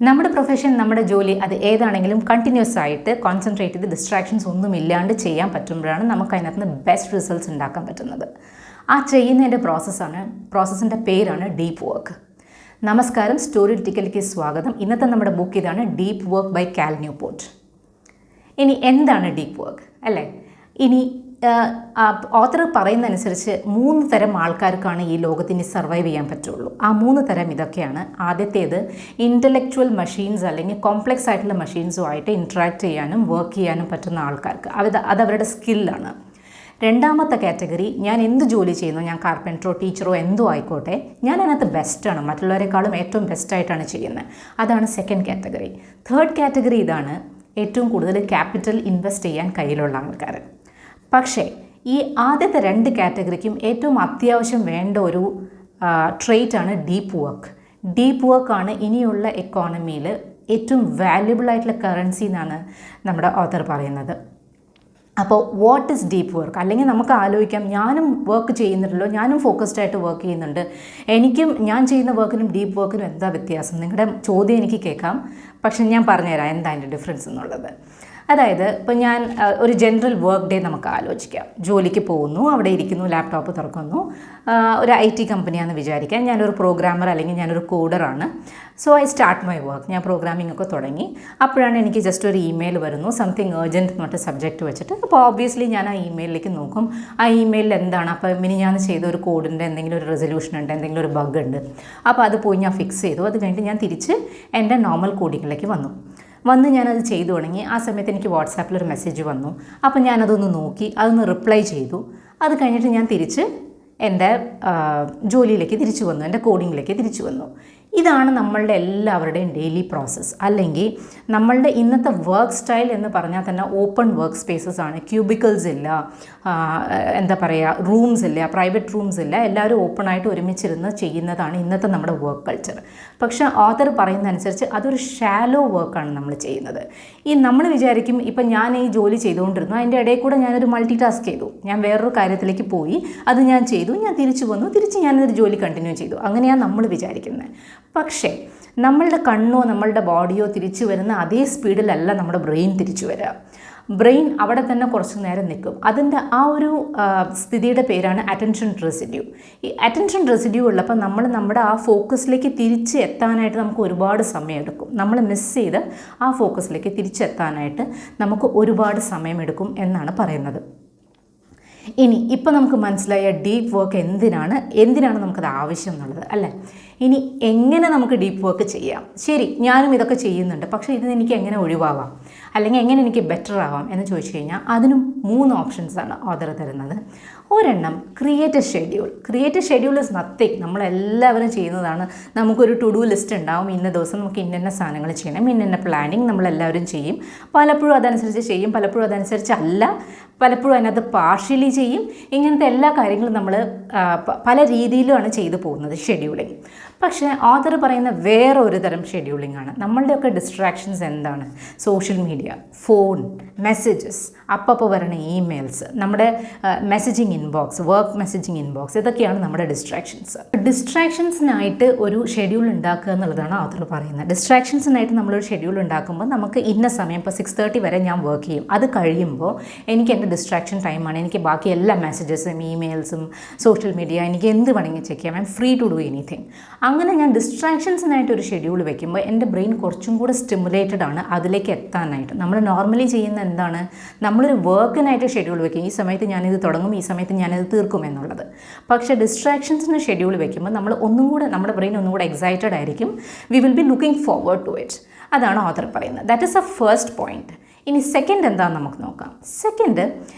നമ്മുടെ പ്രൊഫഷൻ, നമ്മുടെ ജോലി അത് ഏതാണെങ്കിലും കണ്ടിന്യൂസ് ആയിട്ട് കോൺസെൻട്രേറ്റ് ചെയ്ത് ഡിസ്ട്രാക്ഷൻസ് ഒന്നും ഇല്ലാണ്ട് ചെയ്യാൻ പറ്റുമ്പോഴാണ് നമുക്ക് അതിനകത്ത് നിന്ന് ബെസ്റ്റ് റിസൾട്ട്സ് ഉണ്ടാക്കാൻ പറ്റുന്നത്. ആ ചെയ്യുന്നതിൻ്റെ പ്രോസസ്സിൻ്റെ പേരാണ് ഡീപ്പ് വർക്ക്. നമസ്കാരം, സ്റ്റോറിലിറ്റിക്കലിലേക്ക് സ്വാഗതം. ഇന്നത്തെ നമ്മുടെ ബുക്ക് ഇതാണ്, ഡീപ്പ് വർക്ക് ബൈ കാൽ ന്യൂപോർട്ട്. ഇനി എന്താണ് ഡീപ്പ് വർക്ക് അല്ലേ? ഇനി ഓത്തർ പറയുന്നതനുസരിച്ച് 3 തരം ആൾക്കാർക്കാണ് ഈ ലോകത്തിന് സർവൈവ് ചെയ്യാൻ പറ്റുള്ളൂ. ആ 3 തരം ഇതൊക്കെയാണ്. ആദ്യത്തേത് ഇൻ്റലക്ച്വൽ മെഷീൻസ് അല്ലെങ്കിൽ കോംപ്ലക്സ് ആയിട്ടുള്ള മെഷീൻസുമായിട്ട് ഇൻട്രാക്ട് ചെയ്യാനും വർക്ക് ചെയ്യാനും പറ്റുന്ന ആൾക്കാർക്ക് അതവരുടെ സ്കില്ലാണ്. രണ്ടാമത്തെ കാറ്റഗറി, ഞാൻ എന്ത് ജോലി ചെയ്യുന്നു, ഞാൻ കാർപ്പൻറ്ററോ ടീച്ചറോ എന്തോ ആയിക്കോട്ടെ, ഞാൻ അതിനകത്ത് ബെസ്റ്റാണ്, മറ്റുള്ളവരെക്കാളും ഏറ്റവും ബെസ്റ്റായിട്ടാണ് ചെയ്യുന്നത്. അതാണ് സെക്കൻഡ് കാറ്റഗറി. തേർഡ് കാറ്റഗറി ഇതാണ്, ഏറ്റവും കൂടുതൽ ക്യാപിറ്റൽ ഇൻവെസ്റ്റ് ചെയ്യാൻ കയ്യിലുള്ള ആൾക്കാർ. പക്ഷേ ഈ ആദ്യത്തെ 2 കാറ്റഗറിക്കും ഏറ്റവും അത്യാവശ്യം വേണ്ട ഒരു ട്രേറ്റാണ് ഡീപ്പ് വർക്ക്. ഡീപ്പ് വർക്കാണ് ഇനിയുള്ള എക്കോണമിയിൽ ഏറ്റവും വാല്യുബിൾ ആയിട്ടുള്ള കറൻസി എന്നാണ് നമ്മുടെ ഓത്തർ പറയുന്നത്. അപ്പോൾ വാട്ട് ഈസ് ഡീപ്പ് വർക്ക്? അല്ലെങ്കിൽ നമുക്ക് ആലോചിക്കാം, ഞാനും വർക്ക് ചെയ്യുന്നുണ്ടല്ലോ, ഞാനും ഫോക്കസ്ഡ് ആയിട്ട് വർക്ക് ചെയ്യുന്നുണ്ട്, ഞാൻ ചെയ്യുന്ന വർക്കിനും ഡീപ്പ് വർക്കിനും എന്താ വ്യത്യാസം? നിങ്ങളുടെ ചോദ്യം എനിക്ക് കേൾക്കാം. പക്ഷെ ഞാൻ പറഞ്ഞുതരാം എന്താ അതിൻ്റെ ഡിഫറൻസ് എന്നുള്ളത്. അതായത് ഇപ്പോൾ ഞാൻ ഒരു ജനറൽ വർക്ക് ഡേ നമുക്ക് ആലോചിക്കാം. ജോലിക്ക് പോകുന്നു, അവിടെ ഇരിക്കുന്നു, ലാപ്ടോപ്പ് തുറക്കുന്നു. ഒരു IT കമ്പനിയാണെന്ന് വിചാരിക്കാം. ഞാനൊരു പ്രോഗ്രാമർ അല്ലെങ്കിൽ ഞാനൊരു കോഡറാണ്. So I start my work. ഞാൻ പ്രോഗ്രാമിംഗ് ഒക്കെ തുടങ്ങി. അപ്പോഴാണ് എനിക്ക് ജസ്റ്റ് ഒരു ഇമെയിൽ വരുന്നു, സംതിങ് ഏർജൻറ്റ് എന്ന് പറഞ്ഞിട്ട് സബ്ജക്റ്റ് വെച്ചിട്ട്. അപ്പോൾ ഓബ്വിയസ്ലി ഞാൻ ആ ഇമെയിലിലേക്ക് നോക്കും. ആ ഇമെയിലിൽ എന്താണ്, അപ്പോൾ ഞാൻ ചെയ്ത ഒരു കോഡിൻ്റെ എന്തെങ്കിലും ഒരു റെസൊല്യൂഷൻ ഉണ്ട്, എന്തെങ്കിലും ഒരു ബഗ് ഉണ്ട്. അപ്പോൾ അത് പോയി ഞാൻ ഫിക്സ് ചെയ്തു. അത് കഴിഞ്ഞിട്ട് ഞാൻ തിരിച്ച് എൻ്റെ നോർമൽ കോഡിങ്ങിലേക്ക് വന്ന് ഞാനത് ചെയ്തു തുടങ്ങി. ആ സമയത്ത് എനിക്ക് വാട്സാപ്പിലൊരു മെസ്സേജ് വന്നു. അപ്പോൾ ഞാനതൊന്ന് നോക്കി, അതൊന്ന് റിപ്ലൈ ചെയ്തു. അത് കഴിഞ്ഞിട്ട് ഞാൻ തിരിച്ച് എൻ്റെ ജോലിയിലേക്ക് തിരിച്ചു വന്നു, എൻ്റെ കോഡിങ്ങിലേക്ക് തിരിച്ചു വന്നു. ഇതാണ് നമ്മളുടെ എല്ലാവരുടെയും ഡെയിലി പ്രോസസ്സ്. അല്ലെങ്കിൽ നമ്മളുടെ ഇന്നത്തെ വർക്ക് സ്റ്റൈൽ എന്ന് പറഞ്ഞാൽ തന്നെ ഓപ്പൺ വർക്ക് സ്പേസസ് ആണ്. ക്യൂബിക്കിൾസ് ഇല്ല, എന്താ പറയുക, റൂംസ് ഇല്ല, പ്രൈവറ്റ് റൂംസ് ഇല്ല. എല്ലാവരും ഓപ്പണായിട്ട് ഒരുമിച്ചിരുന്ന് ചെയ്യുന്നതാണ് ഇന്നത്തെ നമ്മുടെ വർക്ക് കൾച്ചർ. പക്ഷേ ഓത്തർ പറയുന്നതനുസരിച്ച് അതൊരു ഷാലോ വർക്കാണ് നമ്മൾ ചെയ്യുന്നത്. നമ്മൾ വിചാരിക്കും, ഇപ്പം ഞാൻ ഈ ജോലി ചെയ്തുകൊണ്ടിരുന്നു, അതിൻ്റെ ഇടയിൽ കൂടെ ഞാനൊരു മൾട്ടി ടാസ്ക് ചെയ്തു, ഞാൻ വേറൊരു കാര്യത്തിലേക്ക് പോയി, അത് ഞാൻ ചെയ്തു, ഞാൻ തിരിച്ചു വന്നു, തിരിച്ച് ഞാനൊരു ജോലി കണ്ടിന്യൂ ചെയ്തു. അങ്ങനെയാണ് നമ്മൾ വിചാരിക്കുന്നത്. പക്ഷേ നമ്മളുടെ കണ്ണോ നമ്മളുടെ ബോഡിയോ തിരിച്ചു വരുന്ന അതേ സ്പീഡിലല്ല നമ്മുടെ ബ്രെയിൻ തിരിച്ചു വരിക. ബ്രെയിൻ അവിടെ തന്നെ കുറച്ച് നേരം നിൽക്കും. അതിൻ്റെ ആ ഒരു സ്ഥിതിയുടെ പേരാണ് അറ്റൻഷൻ റെസിഡ്യൂ. ഈ അറ്റൻഷൻ റെസിഡ്യൂ ഉള്ളപ്പോൾ നമ്മുടെ ആ ഫോക്കസിലേക്ക് തിരിച്ച് എത്താനായിട്ട് നമുക്ക് ഒരുപാട് സമയമെടുക്കും. നമ്മൾ മിസ് ചെയ്ത് ആ ഫോക്കസിലേക്ക് തിരിച്ചെത്താനായിട്ട് നമുക്ക് ഒരുപാട് സമയമെടുക്കും എന്നാണ് പറയുന്നത്. ഇപ്പം നമുക്ക് മനസ്സിലായ ഡീപ്പ് വർക്ക് എന്തിനാണ് നമുക്കത് ആവശ്യം എന്നുള്ളത് അല്ലേ? ഇനി എങ്ങനെ നമുക്ക് ഡീപ്പ് വർക്ക് ചെയ്യാം? ശരി, ഞാനും ഇതൊക്കെ ചെയ്യുന്നുണ്ട്, പക്ഷേ എനിക്ക് എങ്ങനെ ഒഴിവാവാം, അല്ലെങ്കിൽ എങ്ങനെ എനിക്ക് ബെറ്റർ ആവാം എന്ന് ചോദിച്ചു കഴിഞ്ഞാൽ അതിനും 3 ഓപ്ഷൻസാണ് ഓതർ തരുന്നത്. ഒരെണ്ണം, create A schedule. Create A schedule is nothing, നമ്മളെല്ലാവരും ചെയ്യുന്നതാണ്. നമുക്കൊരു ടു ഡു ലിസ്റ്റ് ഉണ്ടാവും. ഇന്ന ദിവസം നമുക്ക് ഇന്ന സാധനങ്ങൾ ചെയ്യണം, ഇന്ന പ്ലാനിങ് നമ്മളെല്ലാവരും ചെയ്യും. പലപ്പോഴും അതനുസരിച്ച് ചെയ്യും, പലപ്പോഴും അതനുസരിച്ച് അല്ല, പലപ്പോഴും അതിനകത്ത് പാർഷ്യലി ചെയ്യും. ഇങ്ങനത്തെ എല്ലാ കാര്യങ്ങളും നമ്മൾ പല രീതിയിലുമാണ് ചെയ്തു പോകുന്നത് ഷെഡ്യൂളിങ്. പക്ഷേ ഓതർ പറയുന്ന വേറെ ഒരു തരം ഷെഡ്യൂളിംഗ് ആണ്. നമ്മളുടെയൊക്കെ ഡിസ്ട്രാക്ഷൻസ് എന്താണ്? സോഷ്യൽ മീഡിയ, ഫോൺ, മെസ്സേജസ്, അപ്പോൾ വരണ ഇമെയിൽസ്, നമ്മുടെ messaging inbox, work messaging inbox, ഇതൊക്കെയാണ് നമ്മുടെ ഡിസ്ട്രാക്ഷൻസ്. ഡിസ്ട്രാക്ഷൻസിനായിട്ട് ഒരു ഷെഡ്യൂൾ ഉണ്ടാക്കുക എന്നുള്ളതാണ് ഓതർ പറയുന്നത്. ഡിസ്ട്രാക്ഷൻസിനായിട്ട് നമ്മളൊരു ഷെഡ്യൂൾ ഉണ്ടാക്കുമ്പോൾ നമുക്ക് ഇന്ന സമയം, ഇപ്പോൾ 6:30 വരെ ഞാൻ വർക്ക് ചെയ്യും. അത് കഴിയുമ്പോൾ എനിക്ക് എൻ്റെ ഡിസ്ട്രാക്ഷൻ ടൈമാണ്. എനിക്ക് ബാക്കി എല്ലാ മെസ്സേജസും ഇമെയിൽസും സോഷ്യൽ മീഡിയ എനിക്ക് എന്ത് വേണമെങ്കിൽ ചെക്ക് ചെയ്യാം. I am free to do anything. അങ്ങനെ ഞാൻ ഡിസ്ട്രാക്ഷൻസിനായിട്ട് ഒരു ഷെഡ്യൂൾ വെക്കുമ്പോൾ എൻ്റെ ബ്രെയിൻ കുറച്ചും കൂടെ സ്റ്റിമുലേറ്റഡ് ആണ് അതിലേക്ക് എത്താനായിട്ട്. നമ്മൾ നോർമലി ചെയ്യുന്ന എന്താണ്, നമ്മളൊരു വർക്കിനായിട്ട് ഷെഡ്യൂൾ വെക്കും. ഈ സമയത്ത് ഞാനിത് തുടങ്ങും, ഈ സമയത്ത് ഞാനിത് തീർക്കും എന്നുള്ളത്. പക്ഷേ ഡിസ്ട്രാക്ഷൻസിന് ഷെഡ്യൂൾ വെക്കുമ്പോൾ നമ്മുടെ ബ്രെയിൻ ഒന്നും കൂടെ എക്സൈറ്റഡ് ആയിരിക്കും. We will be looking forward to it. അതാണ് ഓതർ പറയുന്നത്. That is a first point. ഇനി സെക്കൻഡ് എന്താണെന്ന് നമുക്ക് നോക്കാം. സെക്കൻഡ്,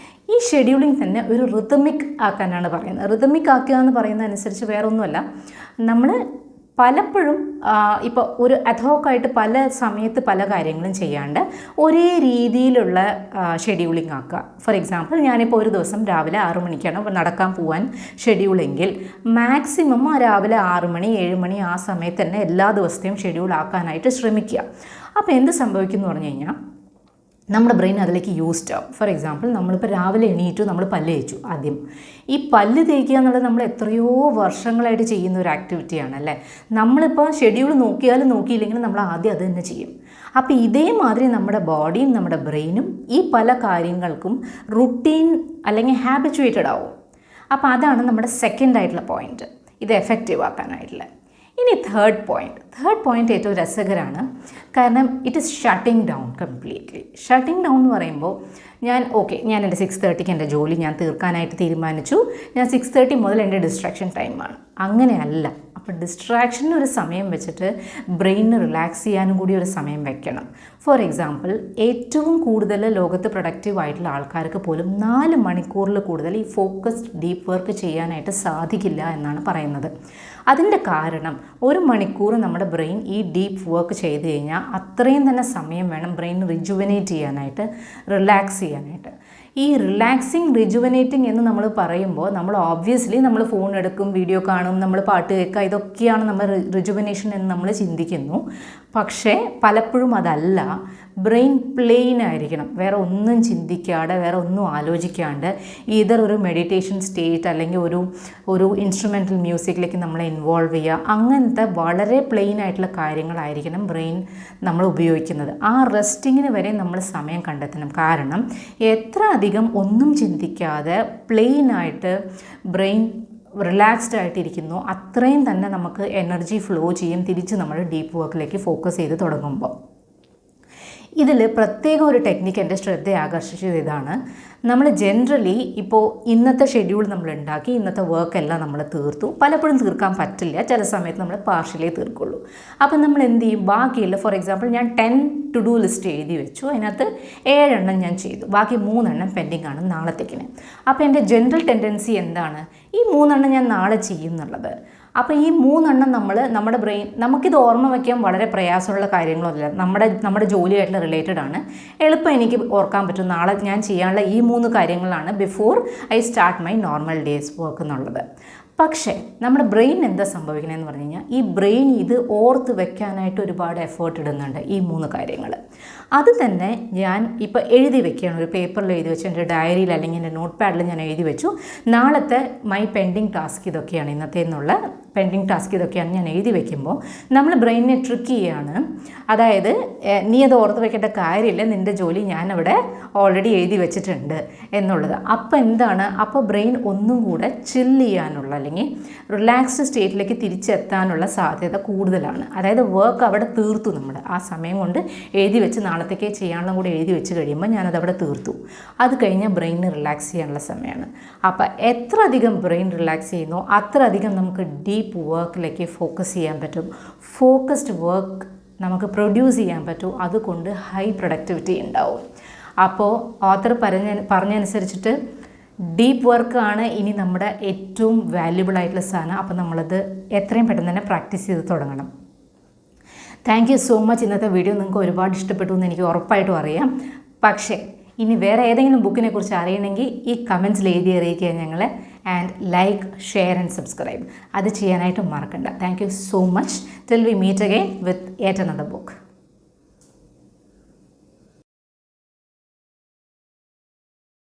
ഈ ഷെഡ്യൂളിംഗ് തന്നെ ഒരു റിതമിക് ആക്കാനാണ് പറയുന്നത്. റിതമിക് ആക്കുക എന്ന് പറയുന്നതനുസരിച്ച് വേറെ ഒന്നുമല്ല, നമ്മൾ പലപ്പോഴും ഇപ്പോൾ ഒരു അധോക്കായിട്ട് പല സമയത്ത് പല കാര്യങ്ങളും ചെയ്യാണ്ട് ഒരേ രീതിയിലുള്ള ഷെഡ്യൂളിംഗ് ആക്കുക. ഫോർ എക്സാമ്പിൾ, ഞാനിപ്പോൾ ഒരു ദിവസം രാവിലെ 6 മണിക്കാണ് നടക്കാൻ പോകാൻ ഷെഡ്യൂളെങ്കിൽ മാക്സിമം ആ രാവിലെ 6 മണി 7 മണി ആ സമയത്ത് തന്നെ എല്ലാ ദിവസത്തെയും ഷെഡ്യൂൾ ആക്കാനായിട്ട് ശ്രമിക്കുക. അപ്പോൾ എന്ത് സംഭവിക്കും എന്ന് പറഞ്ഞു കഴിഞ്ഞാൽ, നമ്മുടെ ബ്രെയിൻ അതിലേക്ക് യൂസ്ഡ് ആവും. ഫോർ എക്സാമ്പിൾ, നമ്മളിപ്പോൾ രാവിലെ എണീറ്റു, നമ്മൾ പല്ല് തേച്ചു. ആദ്യം ഈ പല്ല് തേക്കുക എന്നുള്ളത് നമ്മൾ എത്രയോ വർഷങ്ങളായിട്ട് ചെയ്യുന്ന ഒരു ആക്ടിവിറ്റിയാണ് അല്ലേ. നമ്മളിപ്പോൾ ഷെഡ്യൂൾ നോക്കിയാലും നോക്കിയില്ലെങ്കിലും നമ്മൾ ആദ്യം അത് തന്നെ ചെയ്യും. അപ്പോൾ ഇതേമാതിരി നമ്മുടെ ബോഡിയും നമ്മുടെ ബ്രെയിനും ഈ പല കാര്യങ്ങൾക്കും റുട്ടീൻ അല്ലെങ്കിൽ ഹാബിച്വേറ്റഡ് ആവും. അപ്പോൾ അതാണ് നമ്മുടെ സെക്കൻഡ് ആയിട്ടുള്ള പോയിൻറ്റ്, ഇത് എഫക്റ്റീവ് ആക്കാനായിട്ടുള്ള. ഇനി തേർഡ് പോയിൻറ്റ് ഏറ്റവും രസകരമാണ്. കാരണം it is shutting down completely. Shutting down എന്ന് പറയുമ്പോൾ ഞാൻ എൻ്റെ 6:30 എൻ്റെ ജോലി ഞാൻ തീർക്കാനായിട്ട് തീരുമാനിച്ചു. ഞാൻ 6:30 മുതൽ എൻ്റെ ഡിസ്ട്രാക്ഷൻ ടൈമാണ്. അങ്ങനെയല്ല. അപ്പോൾ ഡിസ്ട്രാക്ഷന് ഒരു സമയം വെച്ചിട്ട് ബ്രെയിനിന് റിലാക്സ് ചെയ്യാനും കൂടി ഒരു സമയം വെക്കണം. ഫോർ എക്സാമ്പിൾ, ഏറ്റവും കൂടുതൽ ലോകത്ത് പ്രൊഡക്റ്റീവ് ആയിട്ടുള്ള ആൾക്കാർക്ക് പോലും 4 മണിക്കൂറിൽ കൂടുതൽ ഈ ഫോക്കസ്ഡ് ഡീപ്പ് വർക്ക് ചെയ്യാനായിട്ട് സാധിക്കില്ല എന്നാണ് പറയുന്നത്. അതിൻ്റെ കാരണം 1 മണിക്കൂർ നമ്മുടെ ബ്രെയിൻ ഈ ഡീപ്പ് വർക്ക് ചെയ്ത് കഴിഞ്ഞാൽ അത്രയും തന്നെ സമയം വേണം ബ്രെയിൻ റിജുവനേറ്റ് ചെയ്യാനായിട്ട്, റിലാക്സ് ചെയ്യാനായിട്ട്. ഈ റിലാക്സിങ്, റിജുവനേറ്റിംഗ് എന്ന് നമ്മൾ പറയുമ്പോൾ നമ്മൾ ഓബ്വിയസ്ലി നമ്മൾ ഫോൺ എടുക്കും, വീഡിയോ കാണും, നമ്മൾ പാട്ട് കേൾക്കുക, ഇതൊക്കെയാണ് നമ്മൾ റിജുവനേഷൻ എന്ന് നമ്മൾ ചിന്തിക്കുന്നു. പക്ഷേ പലപ്പോഴും അതല്ല. ബ്രെയിൻ പ്ലെയിൻ ആയിരിക്കണം, വേറെ ഒന്നും ചിന്തിക്കാതെ, വേറെ ഒന്നും ആലോചിക്കാണ്ട് ഈതർ ഒരു മെഡിറ്റേഷൻ സ്റ്റേറ്റ് അല്ലെങ്കിൽ ഒരു ഇൻസ്ട്രുമെൻ്റൽ മ്യൂസിക്കിലേക്ക് നമ്മളെ ഇൻവോൾവ് ചെയ്യുക. അങ്ങനത്തെ വളരെ പ്ലെയിൻ ആയിട്ടുള്ള കാര്യങ്ങളായിരിക്കണം ബ്രെയിൻ നമ്മൾ ഉപയോഗിക്കുന്നത്. ആ റെസ്റ്റിങ്ങിന് വരെ നമ്മൾ സമയം കണ്ടെത്തണം. കാരണം എത്ര അധികം ഒന്നും ചിന്തിക്കാതെ പ്ലെയിനായിട്ട് ബ്രെയിൻ റിലാക്സ്ഡ് ആയിട്ടിരിക്കുന്നു, അത്രയും തന്നെ നമുക്ക് എനർജി ഫ്ലോ ചെയ്യും തിരിച്ച് നമ്മൾ ഡീപ്പ് വർക്കിലേക്ക് ഫോക്കസ് ചെയ്ത് തുടങ്ങുമ്പോൾ. ഇതിൽ പ്രത്യേക ഒരു ടെക്നിക്ക് എൻ്റെ ശ്രദ്ധയെ ആകർഷിച്ചത് ഇതാണ്. നമ്മൾ ജനറലി ഇപ്പോൾ ഇന്നത്തെ ഷെഡ്യൂൾ നമ്മൾ ഉണ്ടാക്കി, ഇന്നത്തെ വർക്കെല്ലാം നമ്മൾ തീർത്തു. പലപ്പോഴും തീർക്കാൻ പറ്റില്ല, ചില സമയത്ത് നമ്മൾ പാർഷ്യലേ തീർക്കുള്ളൂ. അപ്പം നമ്മൾ എന്ത് ചെയ്യും, ബാക്കിയുള്ള ഫോർ എക്സാമ്പിൾ ഞാൻ 10 ടു ഡു ലിസ്റ്റ് എഴുതി വെച്ചു, അതിനകത്ത് 7 എണ്ണം ഞാൻ ചെയ്തു, ബാക്കി 3 എണ്ണം പെൻഡിങ് ആണ് നാളത്തേക്കിന്. അപ്പോൾ എൻ്റെ ജനറൽ ടെൻഡൻസി എന്താണ്, ഈ 3 എണ്ണം ഞാൻ നാളെ ചെയ്യും എന്നുള്ളത്. അപ്പോൾ ഈ 3 എണ്ണം നമ്മുടെ ബ്രെയിൻ, നമുക്കിത് ഓർമ്മ വയ്ക്കാൻ വളരെ പ്രയാസമുള്ള കാര്യങ്ങളൊന്നുമില്ല, നമ്മുടെ ജോലിയായിട്ടുള്ള റിലേറ്റഡ് ആണ്. എളുപ്പം എനിക്ക് ഓർക്കാൻ പറ്റും നാളെ ഞാൻ ചെയ്യാനുള്ള ഈ 3 കാര്യങ്ങളാണ് before I start my normal days work എന്നുള്ളത്. പക്ഷേ നമ്മുടെ ബ്രെയിൻ എന്താ സംഭവിക്കണമെന്ന് പറഞ്ഞു കഴിഞ്ഞാൽ, ഈ ബ്രെയിൻ ഇത് ഓർത്ത് വെക്കാനായിട്ട് ഒരുപാട് എഫേർട്ട് ഇടുന്നുണ്ട് ഈ 3 കാര്യങ്ങൾ. അത് തന്നെ ഞാൻ ഇപ്പോൾ എഴുതി വെക്കുകയാണ്, ഒരു പേപ്പറിൽ എഴുതി വെച്ചു, എൻ്റെ ഡയറിയിൽ അല്ലെങ്കിൽ എൻ്റെ നോട്ട് പാഡിൽ ഞാൻ എഴുതി വെച്ചു. നാളത്തെ മൈ പെൻഡിങ് ടാസ്ക് ഇതൊക്കെയാണ്, ഇന്നത്തെ എന്നുള്ള പെൻഡിങ് ടാസ്ക് ഇതൊക്കെയാണ് ഞാൻ എഴുതി വെക്കുമ്പോൾ നമ്മൾ ബ്രെയിനിനെ ട്രിക്ക് ചെയ്യുകയാണ്. അതായത് നീ അത് ഓർത്ത് വെക്കേണ്ട കാര്യമില്ല, നിൻ്റെ ജോലി ഞാനവിടെ ഓൾറെഡി എഴുതി വെച്ചിട്ടുണ്ട് എന്നുള്ളത്. അപ്പോൾ എന്താണ്, അപ്പോൾ ബ്രെയിൻ ഒന്നും കൂടെ ചില്ല് ചെയ്യാനുള്ള അല്ലെങ്കിൽ റിലാക്സ്ഡ് സ്റ്റേറ്റിലേക്ക് തിരിച്ചെത്താനുള്ള സാധ്യത കൂടുതലാണ്. അതായത് വർക്ക് അവിടെ തീർത്തു, നമ്മൾ ആ സമയം കൊണ്ട് എഴുതി വെച്ച് നാളത്തേക്ക് ചെയ്യാനുള്ള കൂടി എഴുതി വെച്ച് കഴിയുമ്പോൾ ഞാനതവിടെ തീർത്തു. അത് കഴിഞ്ഞാൽ ബ്രെയിനിന് റിലാക്സ് ചെയ്യാനുള്ള സമയമാണ്. അപ്പോൾ എത്ര അധികം ബ്രെയിൻ റിലാക്സ് ചെയ്യുന്നോ അത്ര അധികം നമുക്ക് ഡീപ്പ് വർക്കിലേക്ക് ഫോക്കസ് ചെയ്യാൻ പറ്റും. ഫോക്കസ്ഡ് വർക്ക് നമുക്ക് പ്രൊഡ്യൂസ് ചെയ്യാൻ പറ്റും. അതുകൊണ്ട് ഹൈ പ്രൊഡക്ടിവിറ്റി ഉണ്ടാവും. അപ്പോൾ ഓത്തർ പറഞ്ഞനുസരിച്ചിട്ട് ഡീപ്പ് വർക്കാണ് ഇനി നമ്മുടെ ഏറ്റവും വാല്യുബിൾ ആയിട്ടുള്ള സാധനം. അപ്പോൾ നമ്മളത് എത്രയും പെട്ടെന്ന് തന്നെ പ്രാക്ടീസ് ചെയ്ത് തുടങ്ങണം. Thank you so much. ഇന്നത്തെ വീഡിയോ നിങ്ങൾക്ക് ഒരുപാട് ഇഷ്ടപ്പെട്ടു എന്ന് എനിക്ക് ഉറപ്പായിട്ടും അറിയാം. പക്ഷേ ഇനി വേറെ ഏതെങ്കിലും ബുക്കിനെ കുറിച്ച് അറിയണമെങ്കിൽ ഈ കമൻറ്റ്സിൽ എഴുതി അറിയിക്കുക ഞങ്ങളെ. And like, share and subscribe അത് ചെയ്യാനായിട്ട് മറക്കണ്ട. Thank you so much. Till we meet again with yet another book.